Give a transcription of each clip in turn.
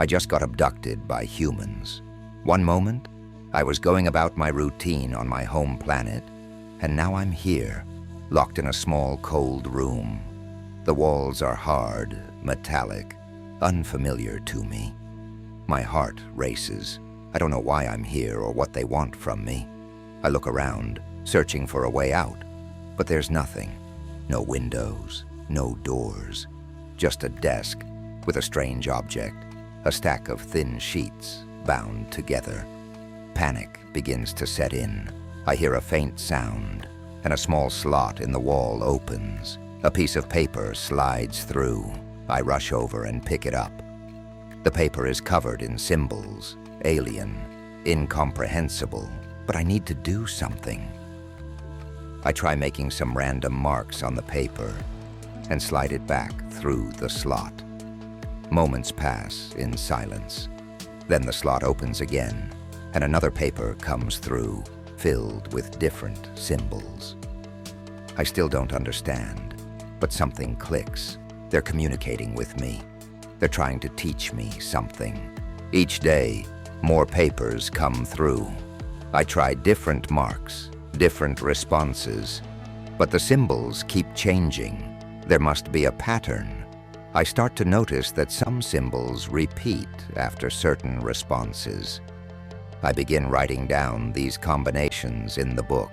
I just got abducted by humans. One moment, I was going about my routine on my home planet, and now I'm here, locked in a small, cold room. The walls are hard, metallic, unfamiliar to me. My heart races. I don't know why I'm here or what they want from me. I look around, searching for a way out, but there's nothing. No windows, no doors, just a desk with a strange object, a stack of thin sheets bound together. Panic begins to set in. I hear a faint sound, and a small slot in the wall opens. A piece of paper slides through. I rush over and pick it up. The paper is covered in symbols, alien, incomprehensible, but I need to do something. I try making some random marks on the paper and slide it back through the slot. Moments pass in silence. Then the slot opens again, and another paper comes through, filled with different symbols. I still don't understand, but something clicks. They're communicating with me. They're trying to teach me something. Each day, more papers come through. I try different marks, different responses, but the symbols keep changing. There must be a pattern. I start to notice that some symbols repeat after certain responses. I begin writing down these combinations in the book,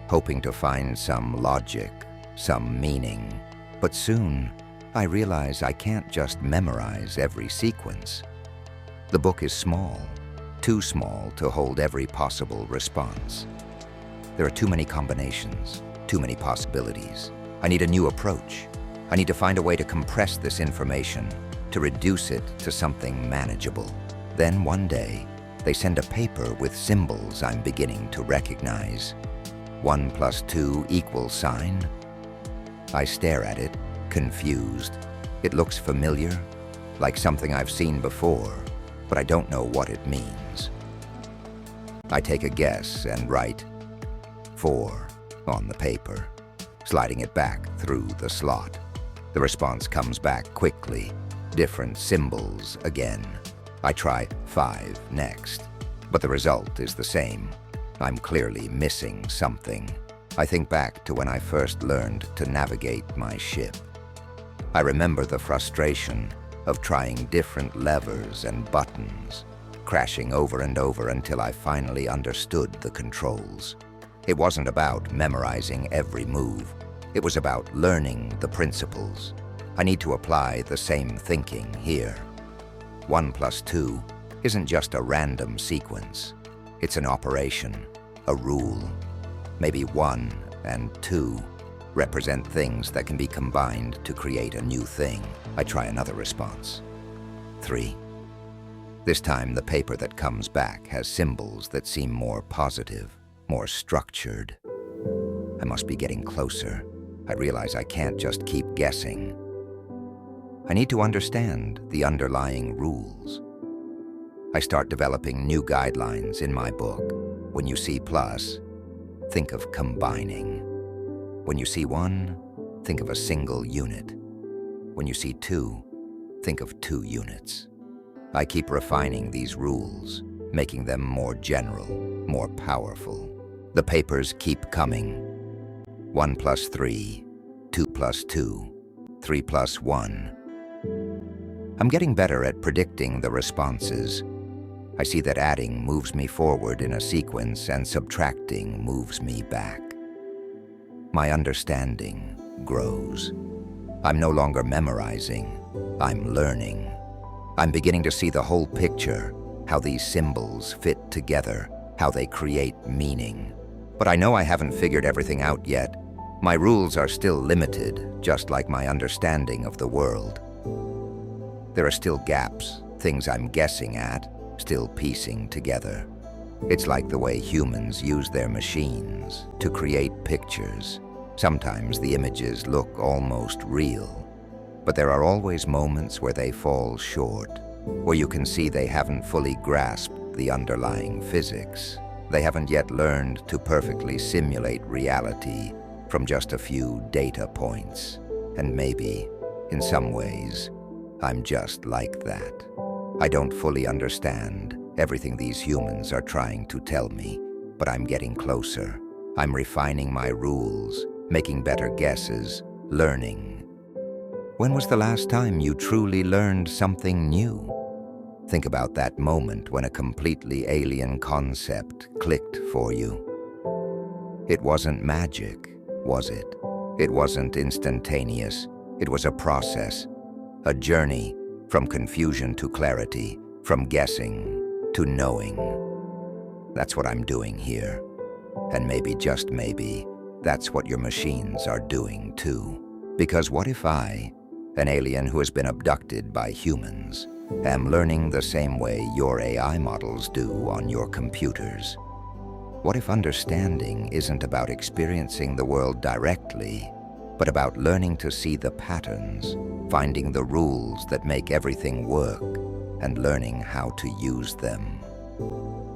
hoping to find some logic, some meaning. But soon, I realize I can't just memorize every sequence. The book is small, too small to hold every possible response. There are too many combinations, too many possibilities. I need a new approach. I need to find a way to compress this information, to reduce it to something manageable. Then one day, they send a paper with symbols I'm beginning to recognize. 1 + 2 = sign. I stare at it, confused. It looks familiar, like something I've seen before, but I don't know what it means. I take a guess and write 4 on the paper, sliding it back through the slot. The response comes back quickly, different symbols again. I try 5 next, but the result is the same. I'm clearly missing something. I think back to when I first learned to navigate my ship. I remember the frustration of trying different levers and buttons, crashing over and over until I finally understood the controls. It wasn't about memorizing every move. It was about learning the principles. I need to apply the same thinking here. 1 + 2 isn't just a random sequence. It's an operation, a rule. Maybe 1 and 2 represent things that can be combined to create a new thing. I try another response. 3. This time, the paper that comes back has symbols that seem more positive, more structured. I must be getting closer. I realize I can't just keep guessing. I need to understand the underlying rules. I start developing new guidelines in my book. When you see plus, think of combining. When you see 1, think of a single unit. When you see 2, think of 2 units. I keep refining these rules, making them more general, more powerful. The papers keep coming. 1 + 3, 2 + 2, 3 + 1. I'm getting better at predicting the responses. I see that adding moves me forward in a sequence and subtracting moves me back. My understanding grows. I'm no longer memorizing, I'm learning. I'm beginning to see the whole picture, how these symbols fit together, how they create meaning. But I know I haven't figured everything out yet. My rules are still limited, just like my understanding of the world. There are still gaps, things I'm guessing at, still piecing together. It's like the way humans use their machines to create pictures. Sometimes the images look almost real, but there are always moments where they fall short, where you can see they haven't fully grasped the underlying physics. They haven't yet learned to perfectly simulate reality from just a few data points. And maybe, in some ways, I'm just like that. I don't fully understand everything these humans are trying to tell me, but I'm getting closer. I'm refining my rules, making better guesses, learning. When was the last time you truly learned something new? Think about that moment when a completely alien concept clicked for you. It wasn't magic, was it? It wasn't instantaneous. It was a process, a journey from confusion to clarity, from guessing to knowing. That's what I'm doing here. And maybe, just maybe, that's what your machines are doing too. Because what if I, an alien who has been abducted by humans, am learning the same way your AI models do on your computers? What if understanding isn't about experiencing the world directly, but about learning to see the patterns, finding the rules that make everything work, and learning how to use them?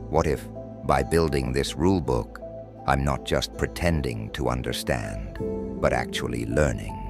What if, by building this rulebook, I'm not just pretending to understand, but actually learning?